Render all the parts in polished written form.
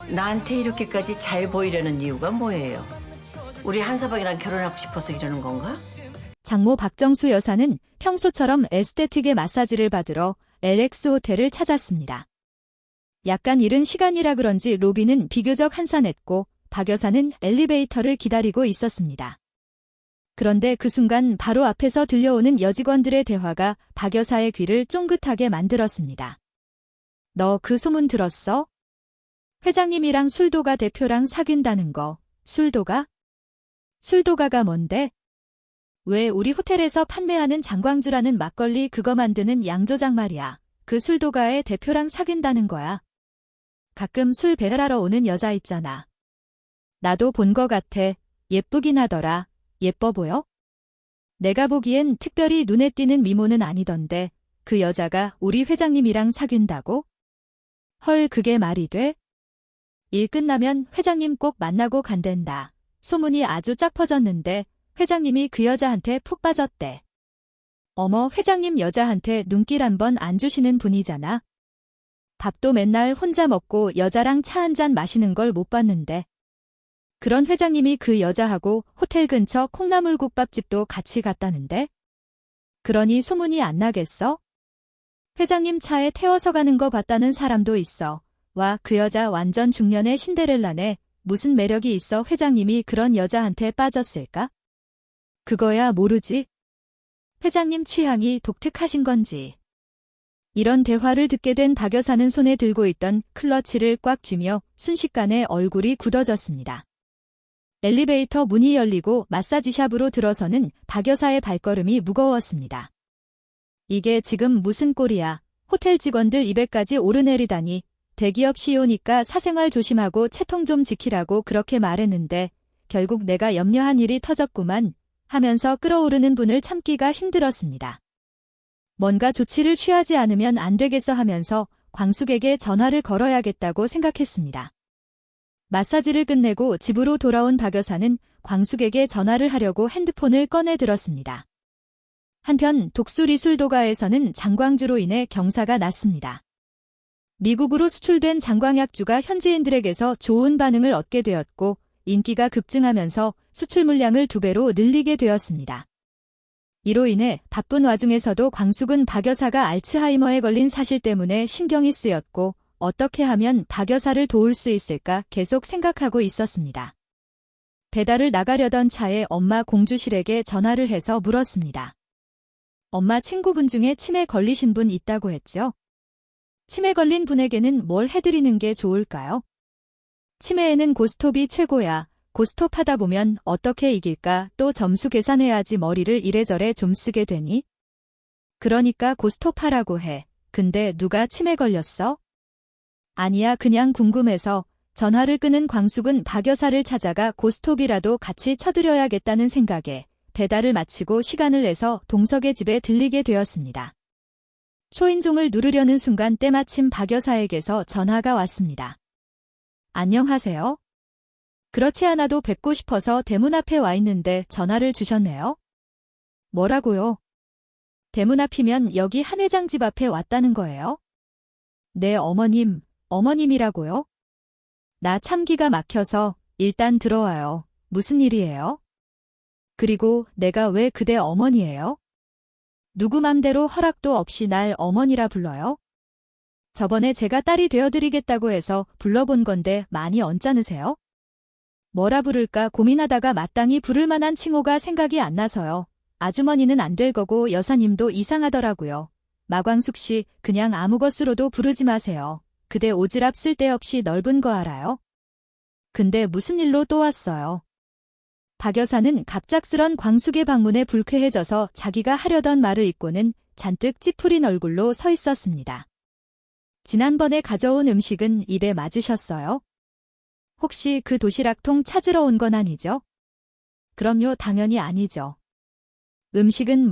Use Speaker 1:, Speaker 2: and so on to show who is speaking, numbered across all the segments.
Speaker 1: 나한테 이렇게까지 잘 보이려는 이유가 뭐예요? 우리 한서방이랑 결혼하고 싶어서 이러는 건가?
Speaker 2: 장모 박정수 여사는 평소처럼 에스테틱의 마사지를 받으러 LX 호텔을 찾았습니다. 약간 이른 시간이라 그런지 로비는 비교적 한산했고 박 여사는 엘리베이터를 기다리고 있었습니다. 그런데 그 순간 바로 앞에서 들려오는 여직원들의 대화가 박 여사의 귀를 쫑긋하게 만들었습니다. 너 그 소문 들었어? 회장님이랑 술도가 대표랑 사귄다는 거. 술도가? 술도가가 뭔데? 왜 우리 호텔에서 판매하는 장광주라는 막걸리 그거 만드는 양조장 말이야. 그 술도가의 대표랑 사귄다는 거야. 가끔 술 배달하러 오는 여자 있잖아. 나도 본 거 같아. 예쁘긴 하더라. 예뻐 보여? 내가 보기엔 특별히 눈에 띄는 미모는 아니던데 그 여자가 우리 회장님이랑 사귄다고? 헐, 그게 말이 돼? 일 끝나면 회장님 꼭 만나고 간댄다. 소문이 아주 쫙 퍼졌는데 회장님이 그 여자한테 푹 빠졌대. 어머, 회장님 여자한테 눈길 한번 안 주시는 분이잖아. 밥도 맨날 혼자 먹고 여자랑 차 한잔 마시는 걸 못 봤는데. 그런 회장님이 그 여자하고 호텔 근처 콩나물국밥집도 같이 갔다는데? 그러니 소문이 안 나겠어? 회장님 차에 태워서 가는 거 봤다는 사람도 있어. 와, 그 여자 완전 중년의 신데렐라네. 무슨 매력이 있어 회장님이 그런 여자한테 빠졌을까? 그거야 모르지. 회장님 취향이 독특하신 건지. 이런 대화를 듣게 된 박 여사는 손에 들고 있던 클러치를 꽉 쥐며 순식간에 얼굴이 굳어졌습니다. 엘리베이터 문이 열리고 마사지샵으로 들어서는 박 여사의 발걸음이 무거웠습니다. 이게 지금 무슨 꼴이야. 호텔 직원들 입에까지 오르내리다니. 대기업 CEO니까 사생활 조심하고 채통 좀 지키라고 그렇게 말했는데 결국 내가 염려한 일이 터졌구만 하면서 끓어오르는 분을 참기가 힘들었습니다. 뭔가 조치를 취하지 않으면 안 되겠어 하면서 광숙에게 전화를 걸어야겠다고 생각했습니다. 마사지를 끝내고 집으로 돌아온 박 여사는 광숙에게 전화를 하려고 핸드폰을 꺼내 들었습니다. 한편 독수리술도가에서는 장광주로 인해 경사가 났습니다. 미국으로 수출된 장광약주가 현지인들에게서 좋은 반응을 얻게 되었고 인기가 급증하면서 수출 물량을 2배로 늘리게 되었습니다. 이로 인해 바쁜 와중에서도 광숙은 박 여사가 알츠하이머에 걸린 사실 때문에 신경이 쓰였고 어떻게 하면 박 여사를 도울 수 있을까 계속 생각하고 있었습니다. 배달을 나가려던 차에 엄마 공주실에게 전화를 해서 물었습니다. 엄마, 친구분 중에 치매 걸리신 분 있다고 했죠? 치매 걸린 분에게는 뭘 해드리는 게 좋을까요? 치매에는 고스톱이 최고야. 고스톱 하다 보면 어떻게 이길까? 또 점수 계산해야지 머리를 이래저래 좀 쓰게 되니? 그러니까 고스톱 하라고 해. 근데 누가 치매 걸렸어? 아니야, 그냥 궁금해서. 전화를 끄는 광숙은 박 여사를 찾아가 고스톱이라도 같이 쳐드려야겠다는 생각에 배달을 마치고 시간을 내서 동석의 집에 들리게 되었습니다. 초인종을 누르려는 순간 때마침 박 여사에게서 전화가 왔습니다. 안녕하세요. 그렇지 않아도 뵙고 싶어서 대문 앞에 와 있는데 전화를 주셨네요. 뭐라고요? 대문 앞이면 여기 한 회장 집 앞에 왔다는 거예요? 네, 어머님이라고요? 나 참 기가 막혀서 일단 들어와요. 무슨 일이에요? 그리고 내가 왜 그대 어머니예요? 누구 맘대로 허락도 없이 날 어머니라 불러요? 저번에 제가 딸이 되어드리겠다고 해서 불러본 건데 많이 언짢으세요? 뭐라 부를까 고민하다가 마땅히 부를 만한 칭호가 생각이 안 나서요. 아주머니는 안 될 거고 여사님도 이상하더라고요. 마광숙 씨, 그냥 아무 것으로도 부르지 마세요. 그대 오지랖 쓸데없이 넓은 거 알아요? 근데 무슨 일로 또 왔어요? 박 여사는 갑작스런 광숙의 방문에 불쾌해져서 자기가 하려던 말을 잊고는 잔뜩 찌푸린 얼굴로 서 있었습니다. 지난번에 가져온 음식은 입에 맞으셨어요? 혹시 그 도시락통 찾으러 온 건 아니죠? 그럼요, 당연히 아니죠. 음식은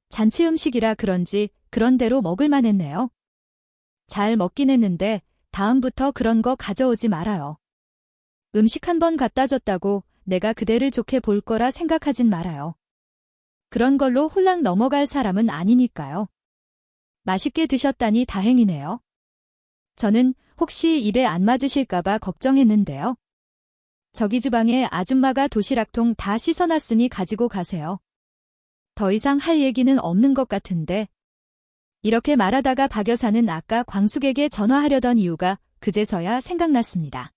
Speaker 2: 잔치 음식이라 그런지 그런 대로 먹을만 했네요. 잘 먹긴 했는데 다음부터 그런 거 가져오지 말아요. 음식 한 번 갖다 줬다고 내가 그대를 좋게 볼 거라 생각하진 말아요. 그런 걸로 홀랑 넘어갈 사람은 아니니까요. 맛있게 드셨다니 다행이네요. 저는 혹시 입에 안 맞으실까봐 걱정했는데요. 저기 주방에 아줌마가 도시락통 다 씻어놨으니 가지고 가세요. 더 이상 할 얘기는 없는 것 같은데. 이렇게 말하다가 박 여사는 아까 광숙에게 전화하려던 이유가 그제서야 생각났습니다.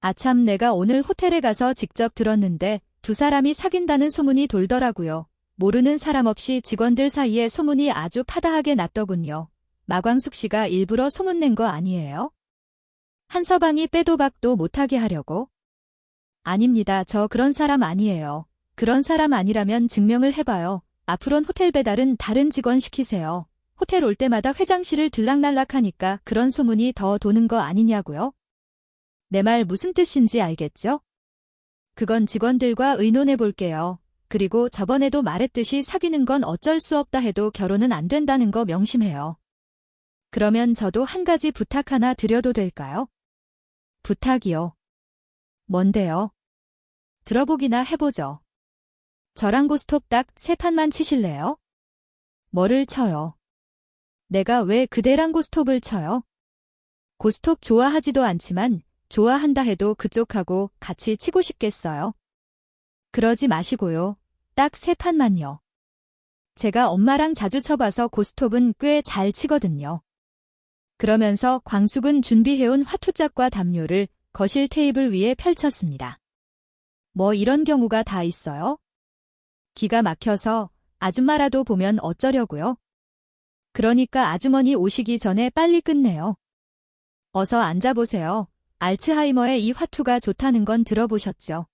Speaker 2: 아참, 내가 오늘 호텔에 가서 직접 들었는데 두 사람이 사귄다는 소문이 돌더라고요. 모르는 사람 없이 직원들 사이에 소문이 아주 파다하게 났더군요. 마광숙 씨가 일부러 소문낸 거 아니에요? 한서방이 빼도 박도 못하게 하려고? 아닙니다. 저 그런 사람 아니에요. 그런 사람 아니라면 증명을 해봐요. 앞으론 호텔 배달은 다른 직원 시키세요. 호텔 올 때마다 회장실을 들락날락하니까 그런 소문이 더 도는 거 아니냐고요? 내 말 무슨 뜻인지 알겠죠? 그건 직원들과 의논해 볼게요. 그리고 저번에도 말했듯이 사귀는 건 어쩔 수 없다 해도 결혼은 안 된다는 거 명심해요. 그러면 저도 한 가지 부탁 하나 드려도 될까요? 부탁이요. 뭔데요? 들어보기나 해보죠. 저랑 고스톱 딱 3판만 치실래요? 뭐를 쳐요? 내가 왜 그대랑 고스톱을 쳐요? 고스톱 좋아하지도 않지만 좋아한다 해도 그쪽하고 같이 치고 싶겠어요? 그러지 마시고요. 딱 3판만요. 제가 엄마랑 자주 쳐봐서 고스톱은 꽤 잘 치거든요. 그러면서 광숙은 준비해온 화투짝과 담요를 거실 테이블 위에 펼쳤습니다. 뭐 이런 경우가 다 있어요? 기가 막혀서 아줌마라도 보면 어쩌려고요? 그러니까 아주머니 오시기 전에 빨리 끝내요. 어서 앉아보세요. 알츠하이머에 이 화투가 좋다는 건 들어보셨죠?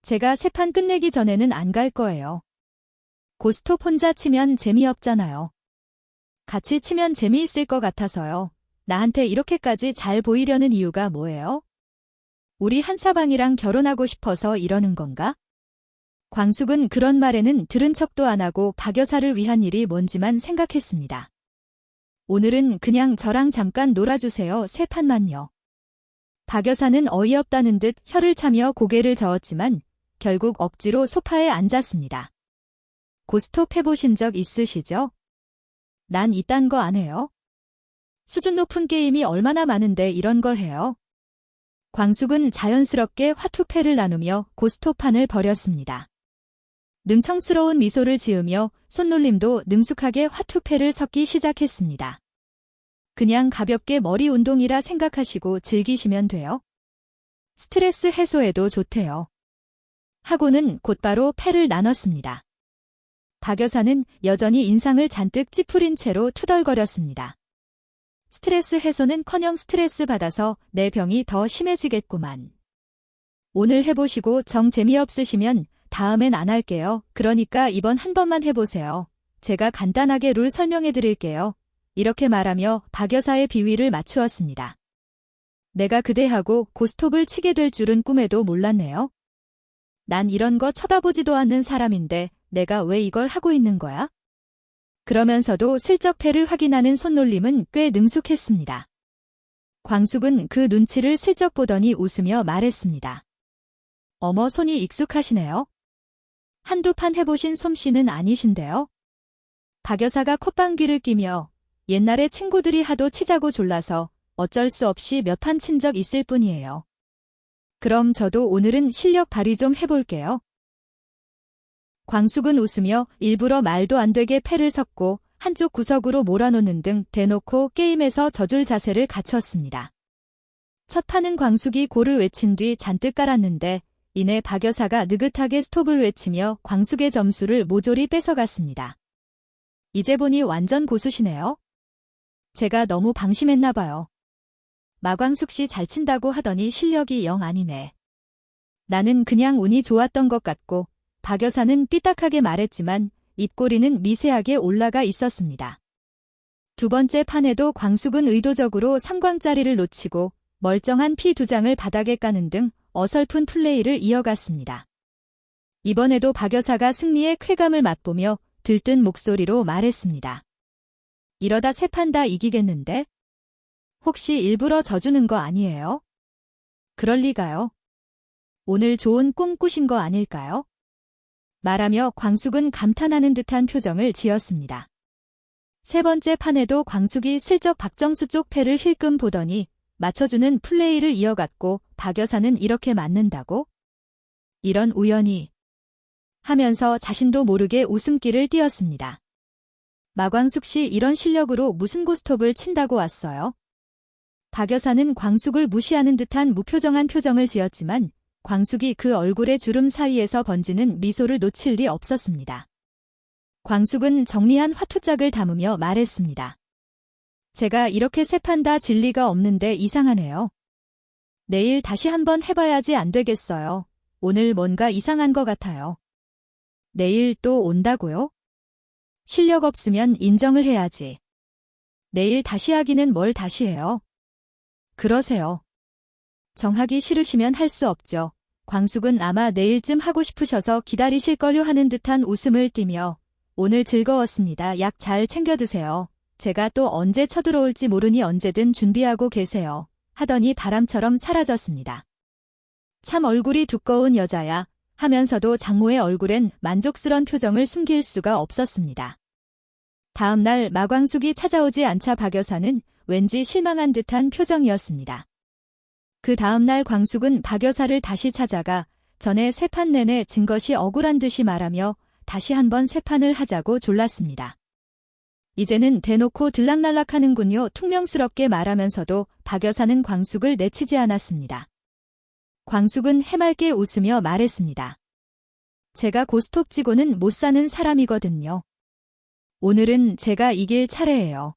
Speaker 2: 제가 3판 끝내기 전에는 안 갈 거예요. 고스톱 혼자 치면 재미없잖아요. 같이 치면 재미있을 것 같아서요. 나한테 이렇게까지 잘 보이려는 이유가 뭐예요? 우리 한사방이랑 결혼하고 싶어서 이러는 건가? 광숙은 그런 말에는 들은 척도 안 하고 박 여사를 위한 일이 뭔지만 생각했습니다. 오늘은 그냥 저랑 잠깐 놀아주세요. 3판만요. 박 여사는 어이없다는 듯 혀를 차며 고개를 저었지만 결국 억지로 소파에 앉았습니다. 고스톱 해보신 적 있으시죠? 난 이딴 거 안 해요. 수준 높은 게임이 얼마나 많은데 이런 걸 해요. 광숙은 자연스럽게 화투패를 나누며 고스톱판을 버렸습니다. 능청스러운 미소를 지으며 손놀림도 능숙하게 화투패를 섞기 시작했습니다. 그냥 가볍게 머리 운동이라 생각하시고 즐기시면 돼요. 스트레스 해소에도 좋대요. 하고는 곧바로 패를 나눴습니다. 박 여사는 여전히 인상을 잔뜩 찌푸린 채로 투덜거렸습니다. 스트레스 해소는커녕 스트레스 받아서 내 병이 더 심해지겠구만. 오늘 해보시고 정 재미없으시면 다음엔 안 할게요. 그러니까 이번 한 번만 해보세요. 제가 간단하게 룰 설명해 드릴게요. 이렇게 말하며 박 여사의 비위를 맞추었습니다. 내가 그대하고 고스톱을 치게 될 줄은 꿈에도 몰랐네요. 난 이런 거 쳐다보지도 않는 사람인데 내가 왜 이걸 하고 있는 거야? 그러면서도 슬쩍 패를 확인하는 손놀림은 꽤 능숙했습니다. 광숙은 그 눈치를 슬쩍 보더니 웃으며 말했습니다. 어머, 손이 익숙하시네요. 한두 판 해보신 솜씨는 아니신데요? 박 여사가 콧방귀를 끼며 옛날에 친구들이 하도 치자고 졸라서 어쩔 수 없이 몇 판 친 적 있을 뿐이에요. 그럼 저도 오늘은 실력 발휘 좀 해볼게요. 광숙은 웃으며 일부러 말도 안 되게 패를 섞고 한쪽 구석으로 몰아놓는 등 대놓고 게임에서 져줄 자세를 갖췄습니다. 첫 판은 광숙이 골을 외친 뒤 잔뜩 깔았는데 이내 박 여사가 느긋하게 스톱을 외치며 광숙의 점수를 모조리 뺏어갔습니다. 이제 보니 완전 고수시네요. 제가 너무 방심했나 봐요. 마광숙 씨 잘 친다고 하더니 실력이 영 아니네. 나는 그냥 운이 좋았던 것 같고 박 여사는 삐딱하게 말했지만 입꼬리는 미세하게 올라가 있었습니다. 두 번째 판에도 광숙은 의도적으로 3광짜리를 놓치고 멀쩡한 피 2장을 바닥에 까는 등 어설픈 플레이를 이어갔습니다. 이번에도 박 여사가 승리의 쾌감을 맛보며 들뜬 목소리로 말했습니다. 이러다 3판 다 이기겠는데? 혹시 일부러 져주는 거 아니에요? 그럴 리가요. 오늘 좋은 꿈 꾸신 거 아닐까요? 말하며 광숙은 감탄하는 듯한 표정을 지었습니다. 세 번째 판에도 광숙이 슬쩍 박정수 쪽 패를 힐끔 보더니 맞춰주는 플레이를 이어갔고 박 여사는 이렇게 맞는다고? 이런 우연이 하면서 자신도 모르게 웃음기를 띄었습니다. 마광숙 씨 이런 실력으로 무슨 고스톱을 친다고 왔어요? 박 여사는 광숙을 무시하는 듯한 무표정한 표정을 지었지만 광숙이 그 얼굴의 주름 사이에서 번지는 미소를 놓칠 리 없었습니다. 광숙은 정리한 화투짝을 담으며 말했습니다. 제가 이렇게 세 판 다 질 리가 없는데 이상하네요. 내일 다시 한번 해봐야지 안 되겠어요. 오늘 뭔가 이상한 것 같아요. 내일 또 온다고요? 실력 없으면 인정을 해야지. 내일 다시 하기는 뭘 다시 해요? 그러세요. 정하기 싫으시면 할 수 없죠. 광숙은 아마 내일쯤 하고 싶으셔서 기다리실 거려 하는 듯한 웃음을 띠며 오늘 즐거웠습니다. 약 잘 챙겨 드세요. 제가 또 언제 쳐들어올지 모르니 언제든 준비하고 계세요. 하더니 바람처럼 사라졌습니다. 참 얼굴이 두꺼운 여자야 하면서도 장모의 얼굴엔 만족스런 표정을 숨길 수가 없었습니다. 다음 날 마광숙이 찾아오지 않자 박 여사는 왠지 실망한 듯한 표정이었습니다. 그 다음 날 광숙은 박 여사를 다시 찾아가 전에 세 판 내내 진 것이 억울한 듯이 말하며 다시 한번 세 판을 하자고 졸랐습니다. 이제는 대놓고 들락날락하는군요. 퉁명스럽게 말하면서도 박 여사는 광숙을 내치지 않았습니다. 광숙은 해맑게 웃으며 말했습니다. 제가 고스톱 치고는 못 사는 사람이거든요. 오늘은 제가 이길 차례예요.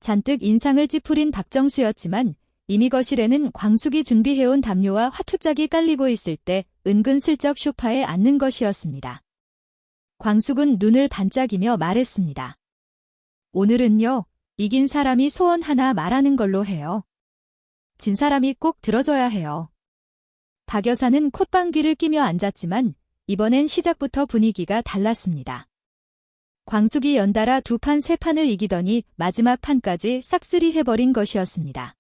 Speaker 2: 잔뜩 인상을 찌푸린 박정수였지만 이미 거실에는 광숙이 준비해온 담요와 화투짝이 깔리고 있을 때 은근슬쩍 소파에 앉는 것이었습니다. 광숙은 눈을 반짝이며 말했습니다. 오늘은요, 이긴 사람이 소원 하나 말하는 걸로 해요. 진 사람이 꼭 들어줘야 해요. 박 여사는 콧방귀를 끼며 앉았지만 이번엔 시작부터 분위기가 달랐습니다. 광숙이 연달아 두 판 세 판을 이기더니 마지막 판까지 싹쓸이 해버린 것이었습니다.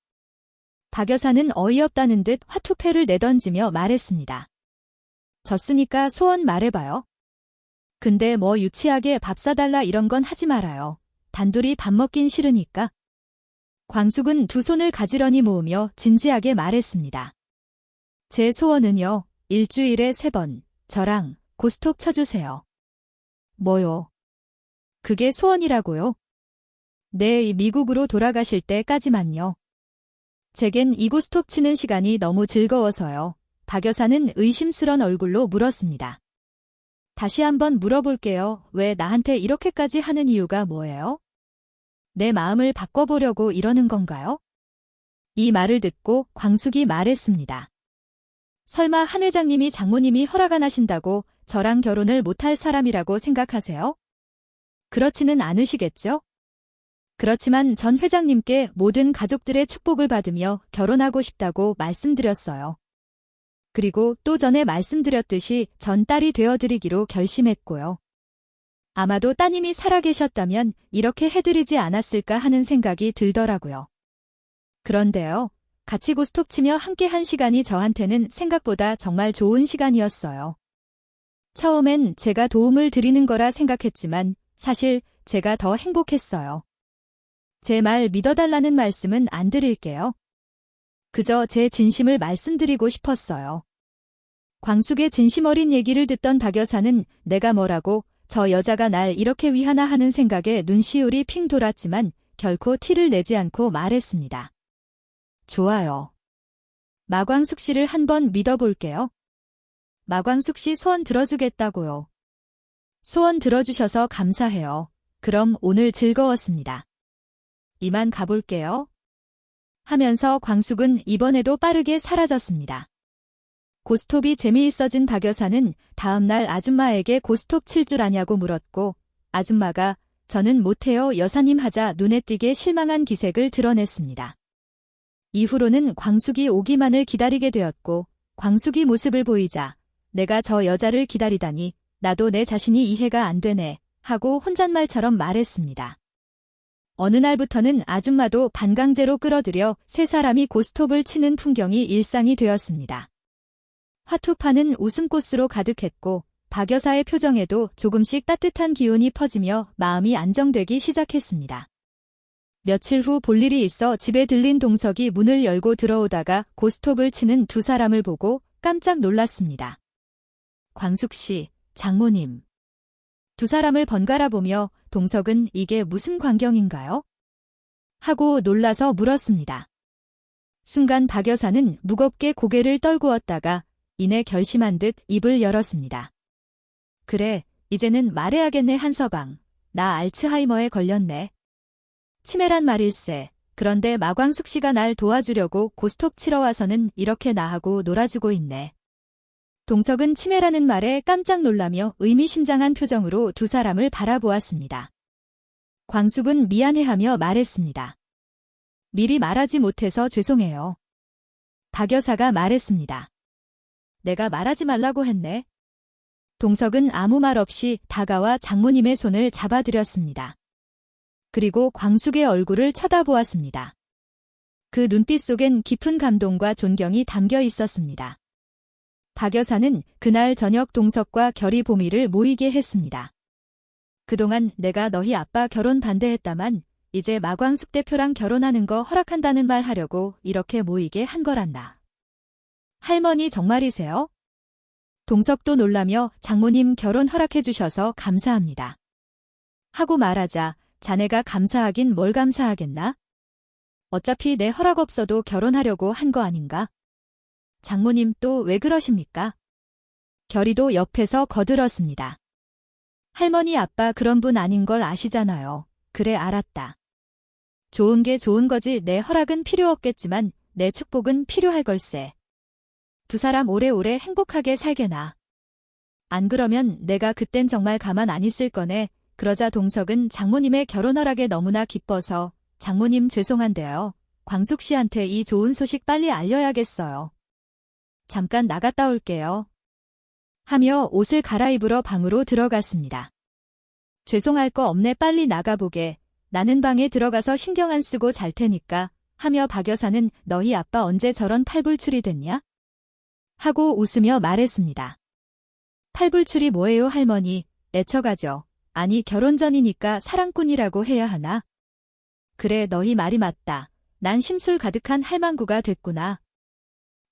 Speaker 2: 박 여사는 어이없다는 듯 화투패를 내던지며 말했습니다. 졌으니까 소원 말해봐요. 근데 뭐 유치하게 밥 사달라 이런 건 하지 말아요. 단둘이 밥 먹긴 싫으니까. 광숙은 두 손을 가지런히 모으며 진지하게 말했습니다. 제 소원은요, 일주일에 3번, 저랑 고스톱 쳐주세요. 뭐요? 그게 소원이라고요? 네, 미국으로 돌아가실 때까지만요. 제겐 이 고스톱 치는 시간이 너무 즐거워서요. 박 여사는 의심스런 얼굴로 물었습니다. 다시 한번 물어볼게요. 왜 나한테 이렇게까지 하는 이유가 뭐예요? 내 마음을 바꿔보려고 이러는 건가요? 이 말을 듣고 광숙이 말했습니다. 설마 한 회장님이 장모님이 허락 안 하신다고 저랑 결혼을 못할 사람이라고 생각하세요? 그렇지는 않으시겠죠? 그렇지만 전 회장님께 모든 가족들의 축복을 받으며 결혼하고 싶다고 말씀드렸어요. 그리고 또 전에 말씀드렸듯이 전 딸이 되어드리기로 결심했고요. 아마도 따님이 살아계셨다면 이렇게 해드리지 않았을까 하는 생각이 들더라고요. 그런데요, 같이 고스톱 치며 함께 한 시간이 저한테는 생각보다 정말 좋은 시간이었어요. 처음엔 제가 도움을 드리는 거라 생각했지만 사실 제가 더 행복했어요. 제 말 믿어달라는 말씀은 안 드릴게요. 그저 제 진심을 말씀드리고 싶었어요. 광숙의 진심 어린 얘기를 듣던 박 여사는 내가 뭐라고 저 여자가 날 이렇게 위하나 하는 생각에 눈시울이 핑 돌았지만 결코 티를 내지 않고 말했습니다. 좋아요. 마광숙 씨를 한번 믿어볼게요. 마광숙 씨 소원 들어주겠다고요. 소원 들어주셔서 감사해요. 그럼 오늘 즐거웠습니다. 이만 가볼게요. 하면서 광숙은 이번에도 빠르게 사라졌습니다. 고스톱이 재미있어진 박 여사는 다음 날 아줌마에게 고스톱 칠 줄 아냐고 물었고 아줌마가 저는 못해요 여사님 하자 눈에 띄게 실망한 기색을 드러냈습니다. 이후로는 광숙이 오기만을 기다리게 되었고 광숙이 모습을 보이자 내가 저 여자를 기다리다니 나도 내 자신이 이해가 안 되네 하고 혼잣말처럼 말했습니다. 어느 날부터는 아줌마도 반강제로 끌어들여 세 사람이 고스톱을 치는 풍경이 일상이 되었습니다. 화투판은 웃음꽃으로 가득했고 박 여사의 표정에도 조금씩 따뜻한 기운이 퍼지며 마음이 안정되기 시작했습니다. 며칠 후 볼일이 있어 집에 들린 동석이 문을 열고 들어오다가 고스톱을 치는 두 사람을 보고 깜짝 놀랐습니다. 광숙 씨, 장모님. 두 사람을 번갈아 보며 동석은 이게 무슨 광경인가요? 하고 놀라서 물었습니다. 순간 박 여사는 무겁게 고개를 떨구었다가 이내 결심한 듯 입을 열었습니다. 그래, 이제는 말해야겠네 한서방. 나 알츠하이머에 걸렸네. 치매란 말일세. 그런데 마광숙 씨가 날 도와주려고 고스톱 치러 와서는 이렇게 나하고 놀아주고 있네. 동석은 치매라는 말에 깜짝 놀라며 의미심장한 표정으로 두 사람을 바라보았습니다. 광숙은 미안해하며 말했습니다. 미리 말하지 못해서 죄송해요. 박 여사가 말했습니다. 내가 말하지 말라고 했네. 동석은 아무 말 없이 다가와 장모님의 손을 잡아들였습니다. 그리고 광숙의 얼굴을 쳐다보았습니다. 그 눈빛 속엔 깊은 감동과 존경이 담겨 있었습니다. 박 여사는 그날 저녁 동석과 결의 보미를 모이게 했습니다. 그동안 내가 너희 아빠 결혼 반대했다만 이제 마광숙 대표랑 결혼하는 거 허락한다는 말 하려고 이렇게 모이게 한 거란다. 할머니 정말이세요? 동석도 놀라며 장모님 결혼 허락해 주셔서 감사합니다. 하고 말하자 자네가 감사하긴 뭘 감사하겠나? 어차피 내 허락 없어도 결혼하려고 한 거 아닌가? 장모님 또 왜 그러십니까? 결의도 옆에서 거들었습니다. 할머니 아빠 그런 분 아닌 걸 아시잖아요. 그래 알았다. 좋은 게 좋은 거지 내 허락은 필요 없겠지만 내 축복은 필요할 걸세. 두 사람 오래오래 행복하게 살게나. 안 그러면 내가 그땐 정말 가만 안 있을 거네. 그러자 동석은 장모님의 결혼 허락에 너무나 기뻐서 장모님 죄송한데요. 광숙 씨한테 이 좋은 소식 빨리 알려야겠어요. 잠깐 나갔다 올게요. 하며 옷을 갈아입으러 방으로 들어갔습니다. 죄송할 거 없네 빨리 나가보게. 나는 방에 들어가서 신경 안 쓰고 잘 테니까. 하며 박 여사는 너희 아빠 언제 저런 팔불출이 됐냐? 하고 웃으며 말했습니다. 팔불출이 뭐예요 할머니? 애처가죠. 아니 결혼 전이니까 사랑꾼이라고 해야 하나? 그래 너희 말이 맞다. 난 심술 가득한 할망구가 됐구나.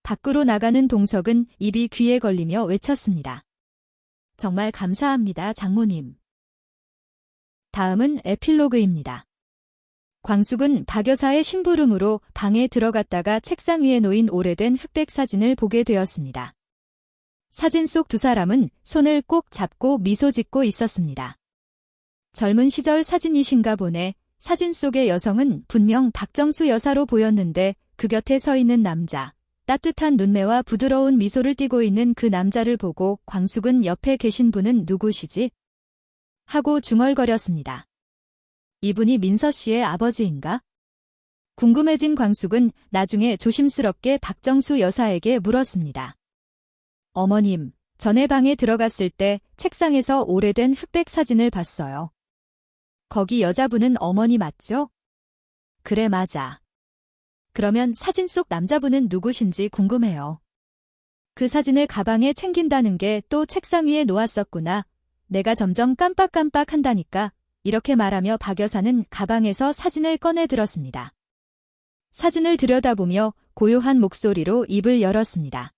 Speaker 2: 밖으로 나가는 동석은 입이 귀에 걸리며 외쳤습니다. 정말 감사합니다 장모님. 다음은 에필로그입니다. 광숙은 박 여사의 심부름으로 방에 들어갔다가 책상 위에 놓인 오래된 흑백 사진을 보게 되었습니다. 사진 속 두 사람은 손을 꼭 잡고 미소 짓고 있었습니다. 젊은 시절 사진이신가 보네. 사진 속의 여성은 분명 박정수 여사로 보였는데 그 곁에 서 있는 남자, 따뜻한 눈매와 부드러운 미소를 띠고 있는 그 남자를 보고 광숙은 옆에 계신 분은 누구시지? 하고 중얼거렸습니다. 이분이 민서 씨의 아버지인가? 궁금해진 광숙은 나중에 조심스럽게 박정수 여사에게 물었습니다. 어머님, 전에 방에 들어갔을 때 책상에서 오래된 흑백 사진을 봤어요. 거기 여자분은 어머니 맞죠? 그래 맞아. 그러면 사진 속 남자분은 누구신지 궁금해요. 그 사진을 가방에 챙긴다는 게 또 책상 위에 놓았었구나. 내가 점점 깜빡깜빡 한다니까. 이렇게 말하며 박 여사는 가방에서 사진을 꺼내 들었습니다. 사진을 들여다보며 고요한 목소리로 입을 열었습니다.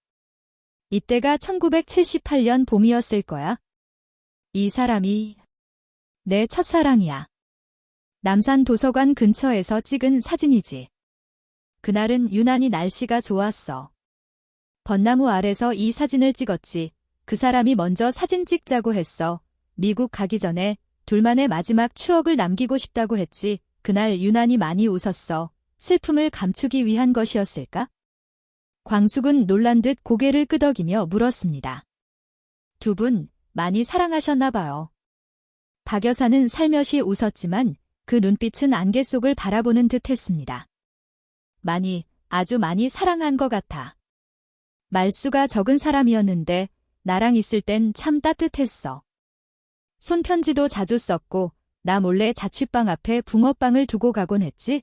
Speaker 2: 이때가 1978년 봄이었을 거야. 이 사람이 내 첫사랑이야. 남산 도서관 근처에서 찍은 사진이지. 그날은 유난히 날씨가 좋았어. 벚나무 아래서 이 사진을 찍었지. 그 사람이 먼저 사진 찍자고 했어. 미국 가기 전에 둘만의 마지막 추억을 남기고 싶다고 했지. 그날 유난히 많이 웃었어. 슬픔을 감추기 위한 것이었을까? 광숙은 놀란 듯 고개를 끄덕이며 물었습니다. 두 분 많이 사랑하셨나 봐요. 박 여사는 살며시 웃었지만 그 눈빛은 안개 속을 바라보는 듯 했습니다. 많이, 아주 많이 사랑한 것 같아. 말수가 적은 사람이었는데 나랑 있을 땐 참 따뜻했어. 손편지도 자주 썼고 나 몰래 자취방 앞에 붕어빵을 두고 가곤 했지.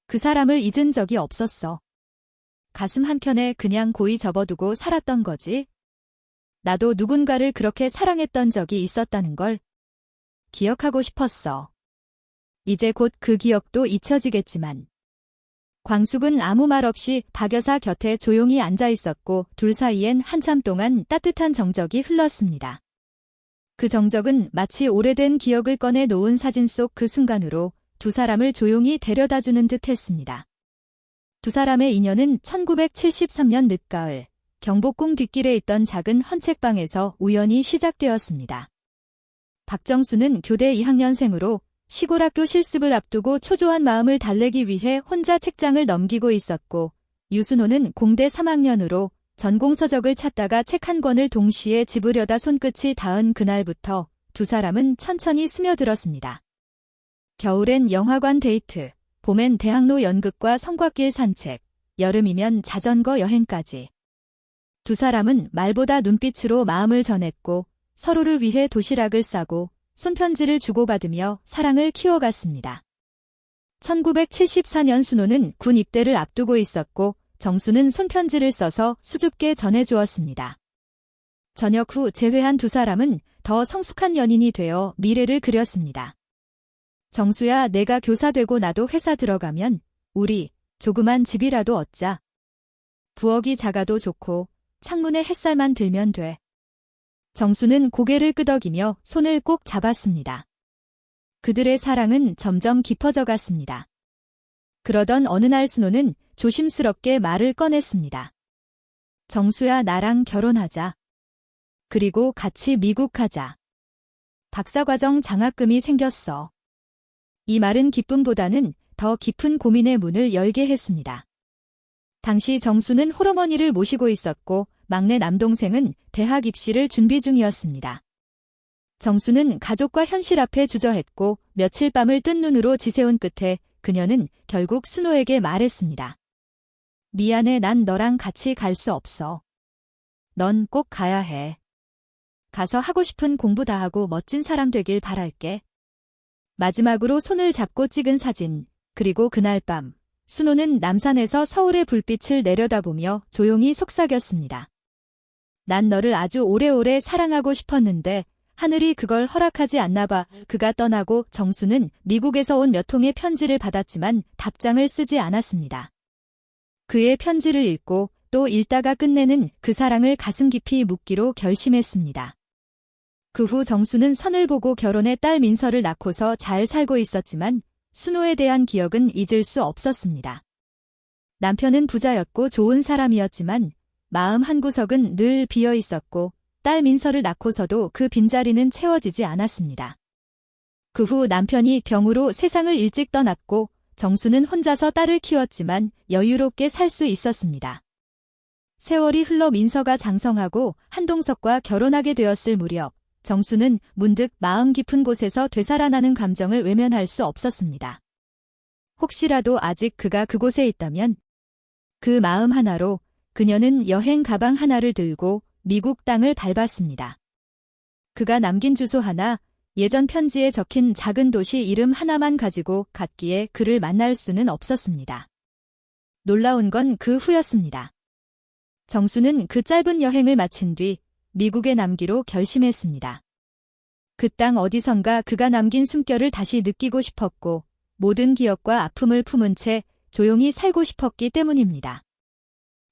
Speaker 2: 그 사람을 잊은 적이 없었어. 가슴 한켠에 그냥 고이 접어두고 살았던 거지. 나도 누군가를 그렇게 사랑했던 적이 있었다는 걸 기억하고 싶었어. 이제 곧 그 기억도 잊혀지겠지만. 광숙은 아무 말 없이 박 여사 곁에 조용히 앉아 있었고 둘 사이엔 한참 동안 따뜻한 정적이 흘렀습니다. 그 정적은 마치 오래된 기억을 꺼내 놓은 사진 속 그 순간으로 두 사람을 조용히 데려다주는 듯 했습니다. 두 사람의 인연은 1973년 늦가을 경복궁 뒷길에 있던 작은 헌책방에서 우연히 시작되었습니다. 박정수는 교대 2학년생으로 시골 학교 실습을 앞두고 초조한 마음을 달래기 위해 혼자 책장을 넘기고 있었고, 유순호는 공대 3학년으로 전공서적을 찾다가 책 한 권을 동시에 집으려다 손끝이 닿은 그날부터 두 사람은 천천히 스며들었습니다. 겨울엔 영화관 데이트, 봄엔 대학로 연극과 성곽길 산책, 여름이면 자전거 여행까지. 두 사람은 말보다 눈빛으로 마음을 전했고 서로를 위해 도시락을 싸고 손편지를 주고받으며 사랑을 키워갔습니다. 1974년 순호는 군 입대를 앞두고 있었고 정수는 손편지를 써서 수줍게 전해주었습니다. 전역 후 재회한 두 사람은 더 성숙한 연인이 되어 미래를 그렸습니다. 정수야, 내가 교사 되고 나도 회사 들어가면 우리 조그만 집이라도 얻자. 부엌이 작아도 좋고 창문에 햇살만 들면 돼. 정수는 고개를 끄덕이며 손을 꼭 잡았습니다. 그들의 사랑은 점점 깊어져 갔습니다. 그러던 어느 날 순호는 조심스럽게 말을 꺼냈습니다. 정수야, 나랑 결혼하자. 그리고 같이 미국 가자. 박사과정 장학금이 생겼어. 이 말은 기쁨보다는 더 깊은 고민의 문을 열게 했습니다. 당시 정수는 홀어머니를 모시고 있었고 막내 남동생은 대학 입시를 준비 중이었습니다. 정수는 가족과 현실 앞에 주저했고 며칠 밤을 뜬 눈으로 지새운 끝에 그녀는 결국 순호에게 말했습니다. 미안해, 난 너랑 같이 갈 수 없어. 넌 꼭 가야 해. 가서 하고 싶은 공부 다 하고 멋진 사람 되길 바랄게. 마지막으로 손을 잡고 찍은 사진, 그리고 그날 밤, 순호는 남산에서 서울의 불빛을 내려다보며 조용히 속삭였습니다. 난 너를 아주 오래오래 사랑하고 싶었는데 하늘이 그걸 허락하지 않나 봐. 그가 떠나고 정수는 미국에서 온 몇 통의 편지를 받았지만 답장을 쓰지 않았습니다. 그의 편지를 읽고 또 읽다가 끝내는 그 사랑을 가슴 깊이 묻기로 결심했습니다. 그 후 정수는 선을 보고 결혼해 딸 민서를 낳고서 잘 살고 있었지만 순호에 대한 기억은 잊을 수 없었습니다. 남편은 부자였고 좋은 사람이었지만 마음 한구석은 늘 비어 있었고 딸 민서를 낳고서도 그 빈자리는 채워지지 않았습니다. 그 후 남편이 병으로 세상을 일찍 떠났고 정수는 혼자서 딸을 키웠지만 여유롭게 살 수 있었습니다. 세월이 흘러 민서가 장성하고 한동석과 결혼하게 되었을 무렵 정수는 문득 마음 깊은 곳에서 되살아나는 감정을 외면할 수 없었습니다. 혹시라도 아직 그가 그곳에 있다면 그 마음 하나로 그녀는 여행 가방 하나를 들고 미국 땅을 밟았습니다. 그가 남긴 주소 하나, 예전 편지에 적힌 작은 도시 이름 하나만 가지고 갔기에 그를 만날 수는 없었습니다. 놀라운 건 그 후였습니다. 정수는 그 짧은 여행을 마친 뒤 미국에 남기로 결심했습니다. 그 땅 어디선가 그가 남긴 숨결을 다시 느끼고 싶었고 모든 기억과 아픔을 품은 채 조용히 살고 싶었기 때문입니다.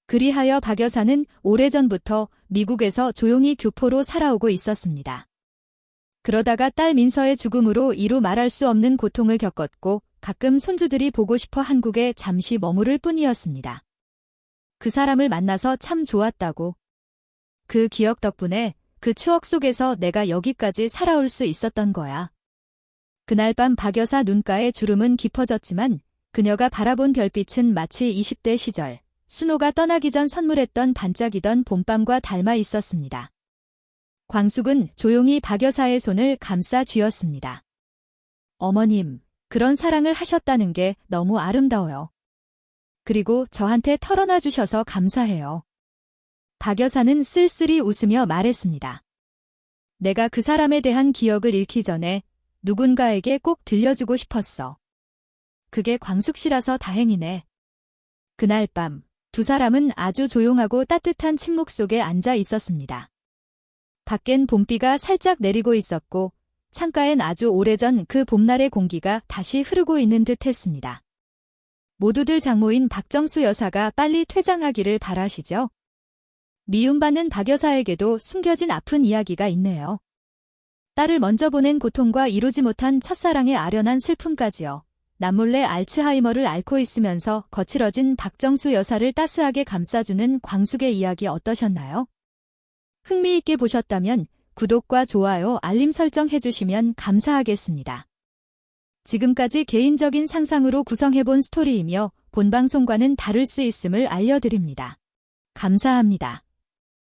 Speaker 2: 그리하여 박 여사는 오래전부터 미국에서 조용히 교포로 살아오고 있었습니다. 그러다가 딸 민서의 죽음으로 이루 말할 수 없는 고통을 겪었고 가끔 손주들이 보고 싶어 한국에 잠시 머무를 뿐이었습니다. 그 사람을 만나서 참 좋았다고. 그 기억 덕분에 그 추억 속에서 내가 여기까지 살아올 수 있었던 거야. 그날 밤 박 여사 눈가에 주름은 깊어졌지만 그녀가 바라본 별빛은 마치 20대 시절 순호가 떠나기 전 선물했던 반짝이던 봄밤과 닮아 있었습니다. 광숙은 조용히 박 여사의 손을 감싸 쥐었습니다. 어머님, 그런 사랑을 하셨다는 게 너무 아름다워요. 그리고 저한테 털어놔 주셔서 감사해요. 박 여사는 쓸쓸히 웃으며 말했습니다. 내가 그 사람에 대한 기억을 잃기 전에 누군가에게 꼭 들려주고 싶었어. 그게 광숙 씨라서 다행이네. 그날 밤 두 사람은 아주 조용하고 따뜻한 침묵 속에 앉아 있었습니다. 밖엔 봄비가 살짝 내리고 있었고 창가엔 아주 오래전 그 봄날의 공기가 다시 흐르고 있는 듯 했습니다. 모두들 장모인 박정수 여사가 빨리 퇴장하기를 바라시죠. 미움받는 박 여사에게도 숨겨진 아픈 이야기가 있네요. 딸을 먼저 보낸 고통과 이루지 못한 첫사랑의 아련한 슬픔까지요. 남몰래 알츠하이머를 앓고 있으면서 거칠어진 박정수 여사를 따스하게 감싸주는 광숙의 이야기 어떠셨나요? 흥미있게 보셨다면 구독과 좋아요, 알림 설정 해주시면 감사하겠습니다. 지금까지 개인적인 상상으로 구성해본 스토리이며 본 방송과는 다를 수 있음을 알려드립니다. 감사합니다.